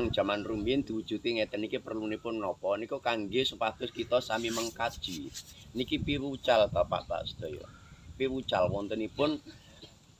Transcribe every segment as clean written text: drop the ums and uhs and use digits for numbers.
memang zaman rumiyin diwujudi ngeten iki perlunipun napa niku kangge supados kita sami mengkaji. Niki piwucal Bapak sedaya. Piwucal wontenipun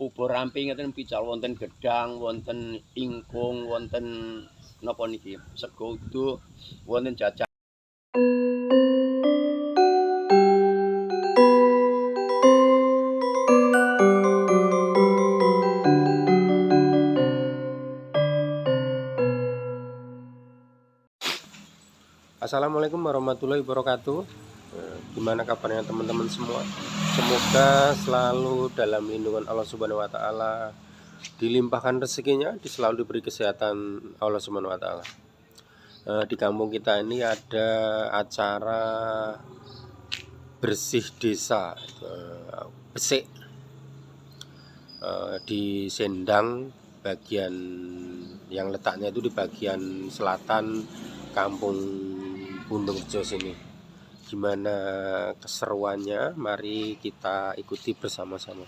ubo ramping ngeten pical wonten gedang, wonten ingkung, wonten napa niki sego uduk, wonten jajan. Assalamualaikum warahmatullahi wabarakatuh. Gimana kabarnya teman-teman semua? Semoga selalu dalam lindungan Allah Subhanahu wa taala, dilimpahkan rezekinya, selalu diberi kesehatan Allah Subhanahu wa taala. Di kampung kita ini ada acara bersih desa, besik, di Sendang, bagian yang letaknya itu di bagian selatan Kampung Bundungrejo sini. Gimana keseruannya? Mari kita ikuti bersama-sama.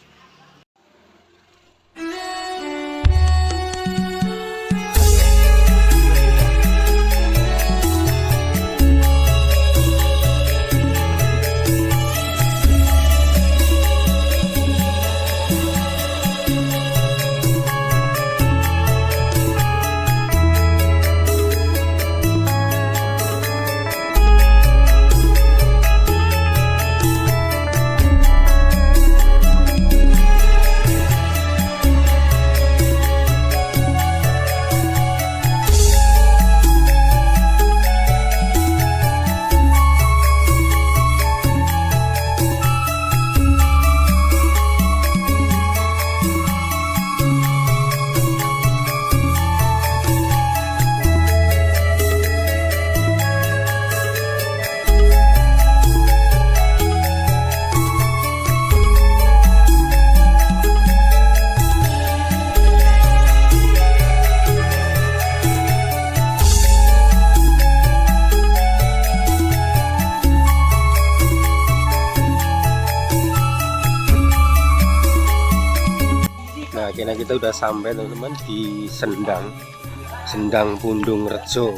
Nah, akhirnya kita udah sampai teman-teman di Sendang Bundungrejo,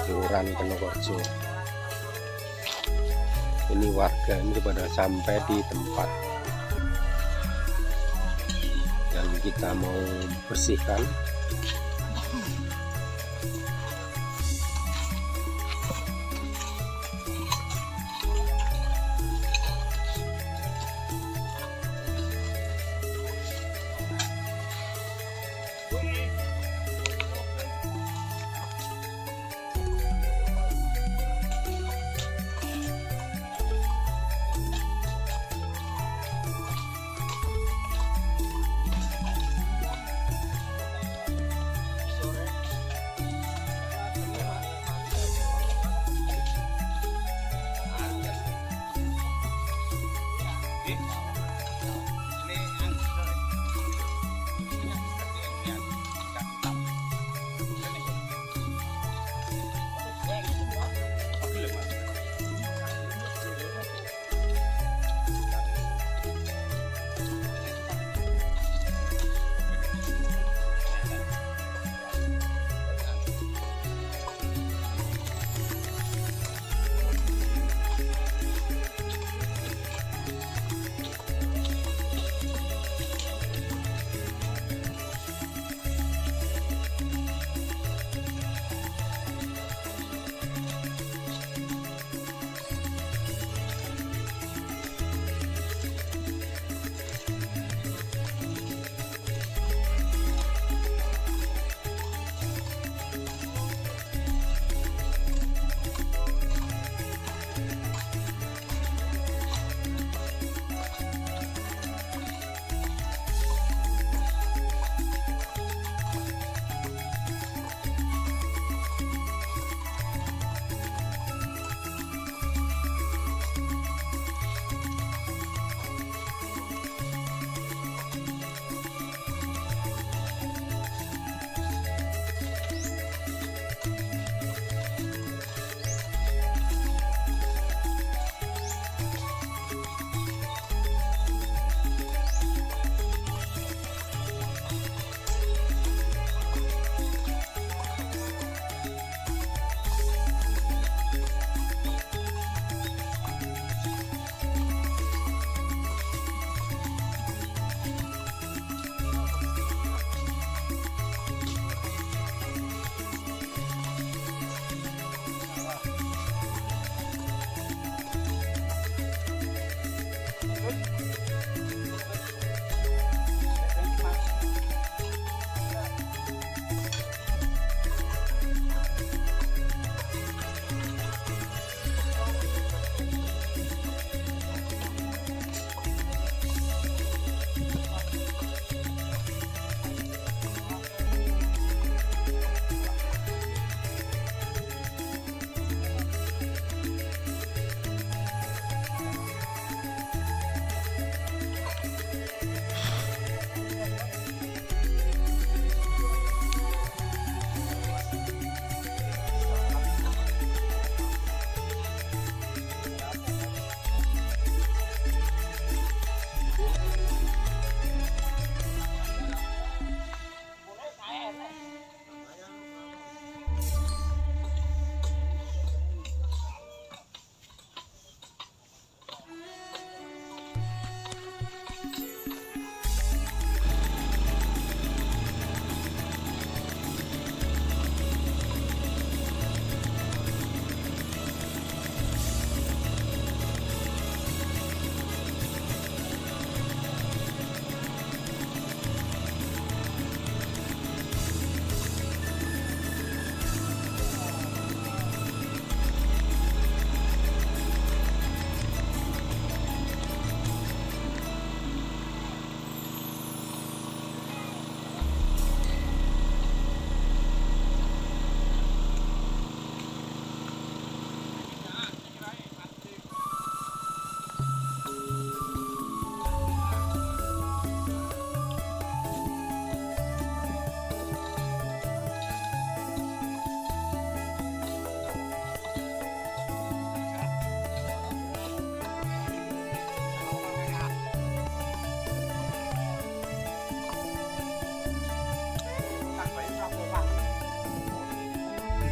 Kelurahan Kenokorjo. Ini warga ini pada sampai di tempat yang kita mau bersihkan.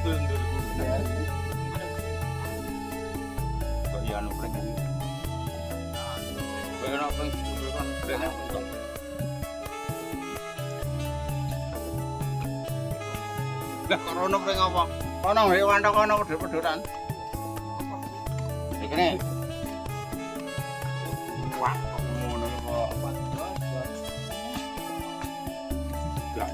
Kok ya anu preng. Kok ora preng kan preng untung. Lah kok ono preng apa? Ono hewan tok ono pedhot-pedhotan. Iki ne. Wah, kok ngono kok. Gak.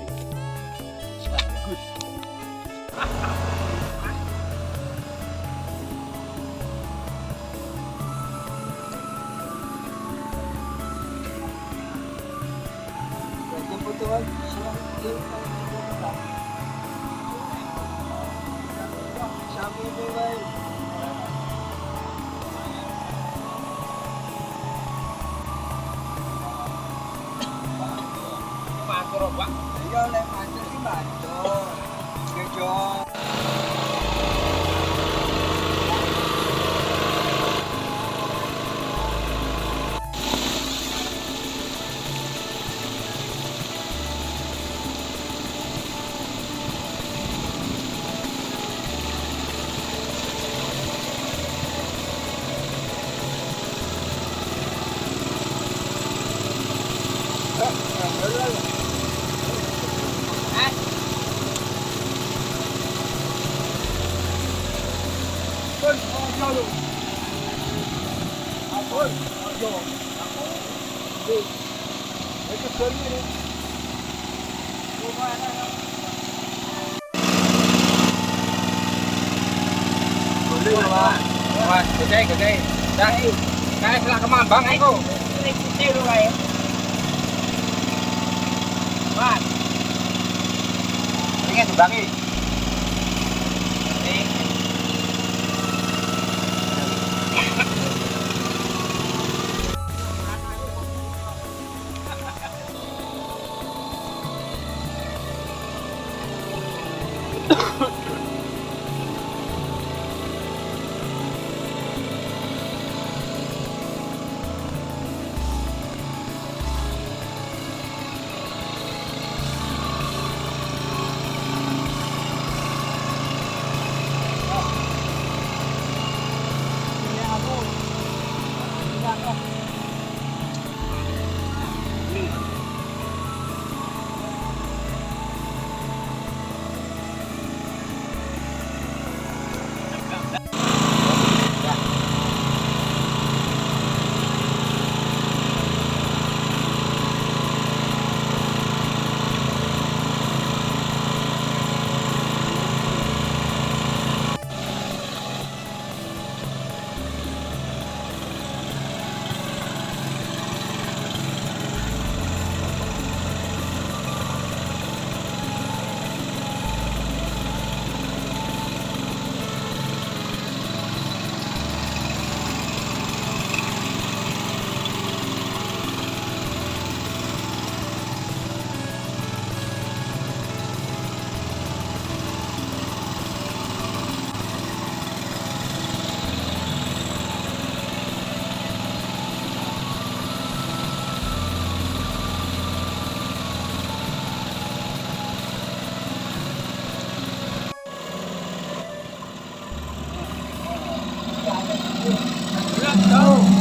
Bagus. Wah, gede. Dah. Kayak selak kemambang iku. Gede lho kae. Mas. Ini dibangi.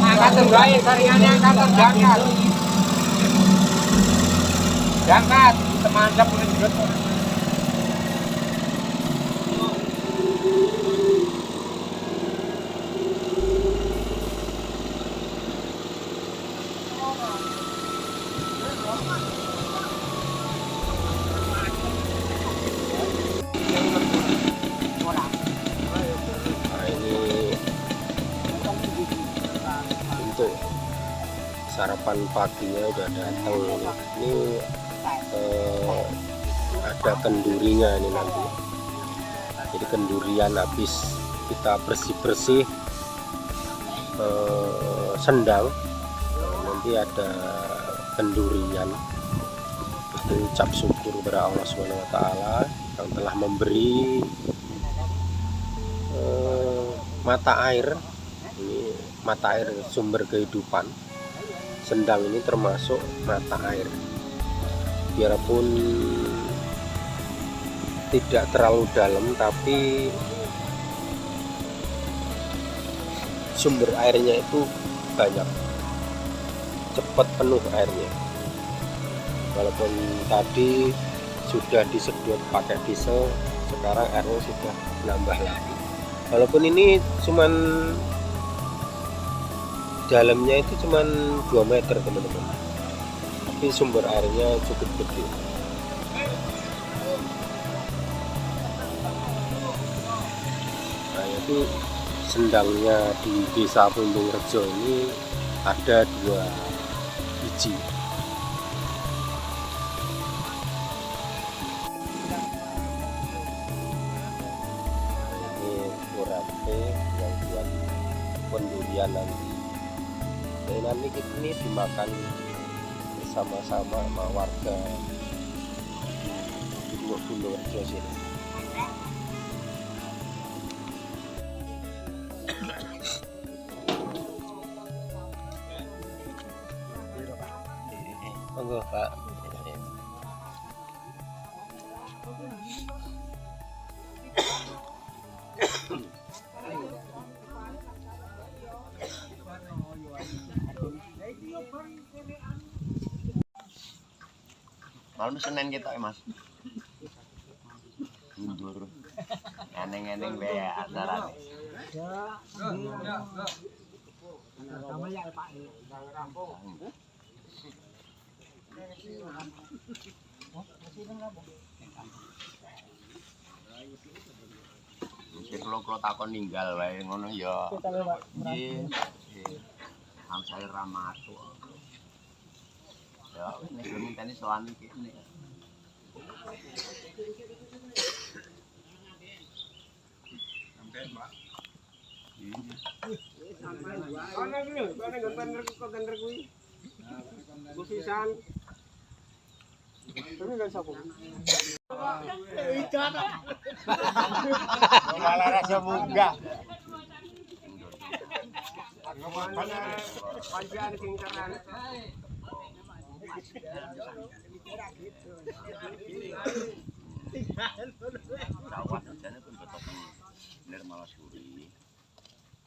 Angkat bae karyannya angkat diangkat. Diangkat, semantap menjut. Nah, ini untuk sarapan paginya udah datang ini ada kendurinya ini nanti, jadi kendurian habis kita bersih-bersih sendang nanti ada kendurian. Itu ucap syukur kepada Allah Subhanahu wa taala yang telah memberi mata air. Ini mata air sumber kehidupan. Sendang ini termasuk mata air. Biarpun tidak terlalu dalam, tapi sumber airnya itu banyak, cepat penuh airnya. Walaupun tadi sudah disedot pakai diesel, sekarang airnya sudah nambah lagi. Walaupun ini cuman dalamnya itu cuman 2 meter teman-teman, tapi sumber airnya cukup gede. Nah, itu sendangnya di Desa Pundung Rejo ini ada 2 biji. Ini urape yang buat pendurian nanti. Dan nanti ini dimakan bersama-sama sama warga di Pundung Rejo sini. Monggo Pak. Malam Senin kita Mas. Mundur. Eneng-eneng bae acara. Mesti kalau takon ninggal wae ngono ya. Nggih. Am saya ramatu. Ya, nek mintane sowan iki nek. Kontainer kuwi. Busisan. Tapi enggak sapu. Malah rasa munggah. Panjang singkaran. Sawah jane pun betok bener malah suri.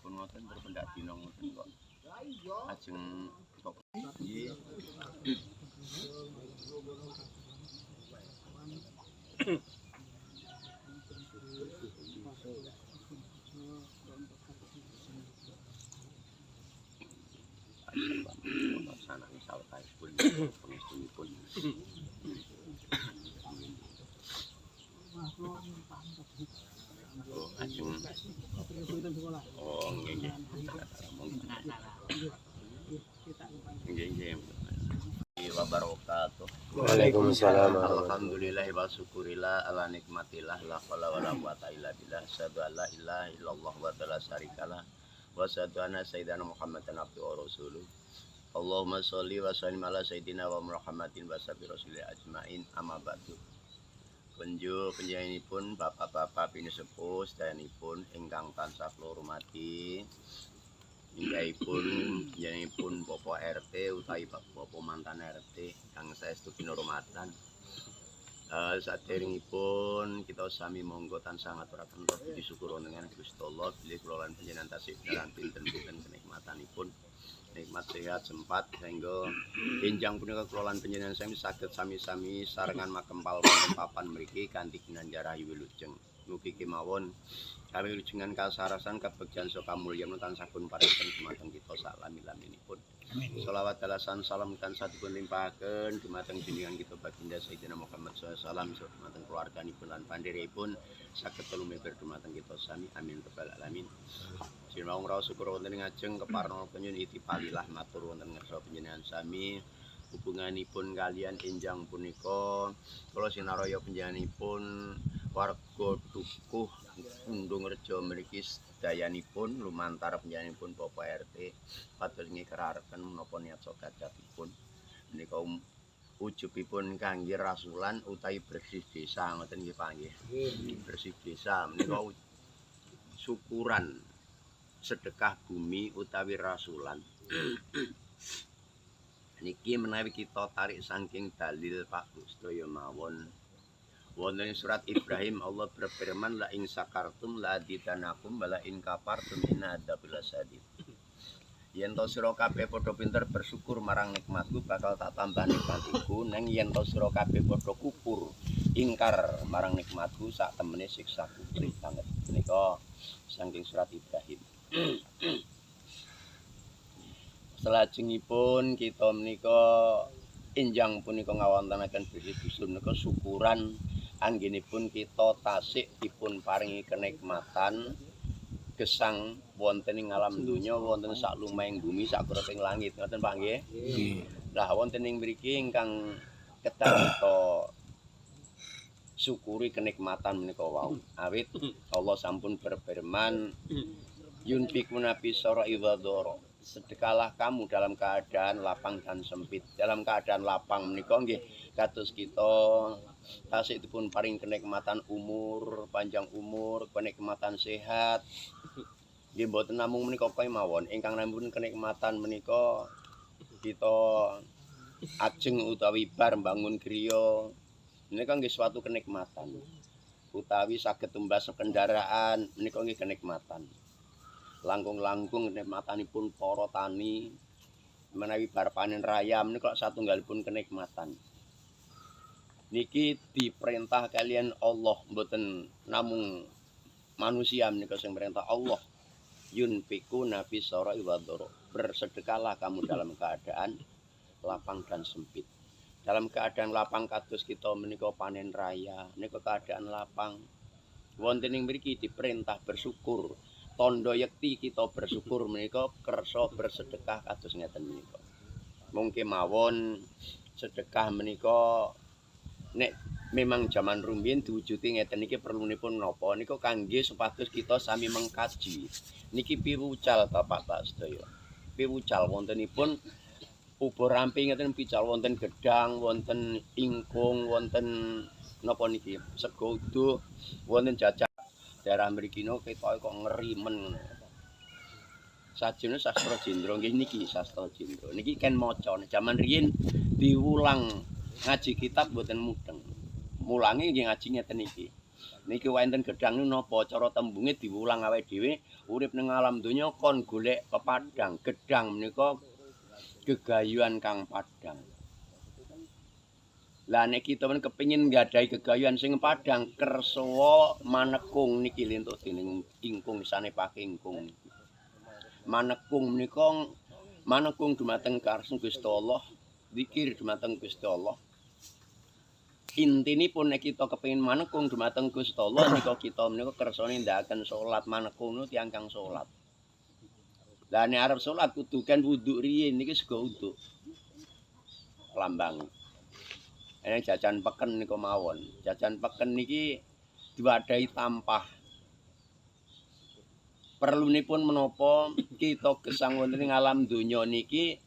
Pun ngoten berpendak dina ngoten kok. Ajeng kok nggih. Sana misal kae pun pun. Oh, ajeng. Oh, nggih. Nggih. Wabarakatuh. Waalaikumsalam. Alhamdulillah wa syukurillah ala nikmatillah la haula wala quwata illa billah. Asyhadu an la ilaha illallah wa la syarikalah wa asyhadu anna sayyidina Muhammadan abduhu wa rasuluh. Allahumma sholli wa sallim ala sayyidina wa Muhammadin wa sahbihi rasulil ajmain amma ba'du. Kunjuk panjenenganipun bapak-bapak pinisepuh sedayanipun ingkang tansah kula hormati. Inggihipun panjenenganipun Bapak RT utawi Bapak mantan RT kang saestu kinurmatan. Saderengipun kita sami monggo tansah ngaturaken puji syukur dengan Gusti Allah bilih kula lan panjenengan tasih dalam pinten-pinten kenikmatanipun. Nikmat sehat sempat sehingga enjang punika kula lan panjenengan sami saged sami-sami sarengan makempal wonten papan mriki kanthi ginanjar rahayu wilujeng. Mugi kemawon kawilujengan kasarasan kabegjan saha kamulyan tansah pun parinten dumateng kita salami-laminipun. Sholawat dalasan salam tansah dipun limpahaken dumateng jenengan kita baginda Sayyidina Muhammad sallallahu alaihi wasallam dumateng keluarganipun lan pandheripun saged lumeber dumateng kita sami amin rabbal alamin. Sinau raos syukur wonten ing ajeng keparna penyun itipalilah matur wonten ngarsa panjenengan sami. Hubunganipun kalian enjang punika kula sinaraya panjenenganipun warga Dukuh Pundung Rejo mriki sedayanipun lumantar panjenenganipun Bapak RT pados ngikaraken menapa niat sokajatipun menika ujubipun kangge rasulan utawi bersih desa ngoten nggih Pak nggih. Bersih desa menika syukuran sedekah bumi utawi rasulan. Niki menawi kita tarik saking dalil Pak Sedaya mawon Wonten surat Ibrahim Allah berfirman la in sakartum la adidanakum wala in kafartum inna adzabil sadid. Yen to sira kabeh padha pinter bersyukur marang nikmatku bakal tak tambah nikmatiku neng yen to sira kabeh padha kufur ingkar marang nikmatku sak temene siksaku pedih banget. Menika saking surat Ibrahim. Salajengipun kita menika enjang punika ngawontenaken bilih dusun menika syukuran anggenipun kita tasik dipun paringi kenikmatan gesang wonten ing alam donya wonten sak lumahing bumi sak kreping langit ngoten Pak nggih. Lah wonten ing mriki ingkang kedah kita syukuri kenikmatan menika wau. Awit Allah sampun berfirman yunfikuna fi sarai wa dhara. Sedekahlah kamu dalam keadaan lapang dan sempit. Dalam keadaan lapang menika nggih kados kita tasik dipun paring kenikmatan umur, panjang umur, kenikmatan sehat. Nggih mboten namung menika kemawon, ingkang namung kenikmatan menika kita ajeng utawi bar mbangun griya. Menika nggih suatu kenikmatan. Utawi saged tumbas kendaraan menika nggih kenikmatan. Langkung-langkung kenikmatanipun para tani menawi bar panen raya menika satunggalipun kenikmatan. Niki diperintah kalian Allah mboten namung manusia menika sing perintah Allah. Yunfiku nabi sarai wa dhara. Bersedekahlah kamu dalam keadaan lapang dan sempit. Dalam keadaan lapang kados kita menika panen raya, menika keadaan lapang. Wonten ing mriki diperintah bersyukur. Tondo yekti kita bersyukur menika kersa bersedekah kados ngeten menika. Mungkin mawon sedekah menika nek memang zaman rumiyin diwujudi ngeten iki perlunipun napa nika kangge supados kita sami mengkaji. Niki piwucal Bapak sedaya. Piwucal wontenipun ubur ramping ngeten pical wonten gedang, wonten ingkung, wonten napa niki sego uduh, wonten jajak. Daerah mriki no ketok kok ngerimen. Sajene sastra jendra nggih niki sastra jendra. Niki ken maca jaman riyin diulang ngaji kitab mboten mudeng. Mulange nggih ngaji ngeten iki. Niki wonten gedang napa cara tembunge diulang awake dhewe urip ning alam donya kon golek pepadang. Gedang menika gegayuhan kang padang. Lah nek kita men kepengin nggadahi gegayuhan sing padang kersa manekung niki lentuk dening ingkung sanepake ingkung. Manekung menika manekung dumateng karsa Gusti Allah, zikir dumateng Gusti Allah. Intinipun nek kita kepengin manekung dumateng Gusti Allah nika kita menika kersane ndakaken salat manekung niku tiyang kang salat. Lah nek arep salat kudu kan wudu riyin niki sego wudu. Lambang. Jajan peken niku mawon. Jajan peken niki diwadahi tampah. Perlunipun menapa kita gesang wonten ing alam donya niki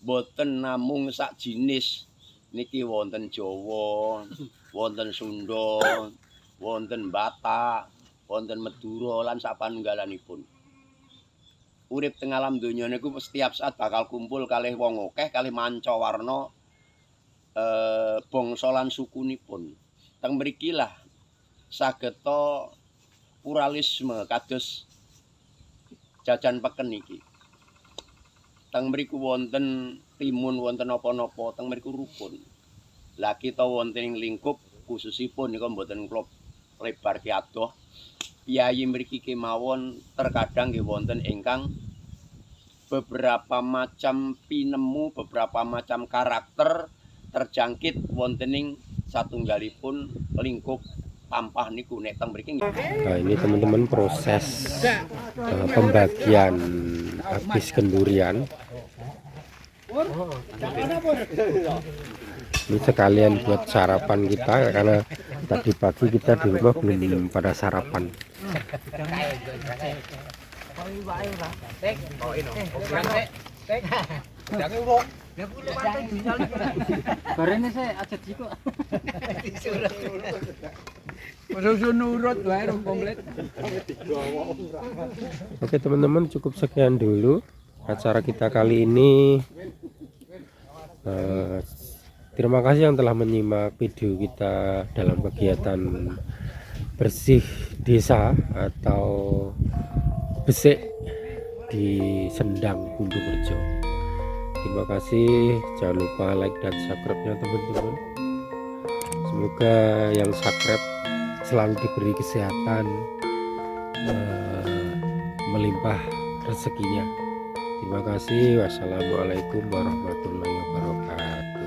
boten namung sak jinis. Niki wonten Jawa, wonten Sunda, wonten Batak, wonten Madura lan sapanunggalanipun. Urip teng alam donya niku setiap saat bakal kumpul kalih wong akeh, kalih manca warna bangsa lan sukunipun. Teng mrikilah sageta pluralisme kados jajan peken iki. Teng mriku wonten timun, wonten napa-napa, teng mriku rukun. Lah kita wonten ing lingkup khususipun nika mboten kula lebar ki adoh. Piyayi mriki kemawon terkadang nggih wonten ingkang beberapa macam pinemu, beberapa macam karakter terjangkit wontening satunggalipun lingkup tampah niku nek teng mriki. Nah, ini teman-teman proses pembagian habis kendurian. Ini sekalian buat sarapan kita karena tadi pagi kita di rumah belum pada sarapan. Gorengnya saya aja diko. Oke teman-teman, cukup sekian dulu acara kita kali ini. Terima kasih yang telah menyimak video kita dalam kegiatan bersih desa atau besek di Sendang Bundurejo. Terima kasih, jangan lupa like dan subscribe-nya teman-teman. Semoga yang subscribe selalu diberi kesehatan, melimpah rezekinya. Terima kasih. Wassalamualaikum warahmatullahi wabarakatuh.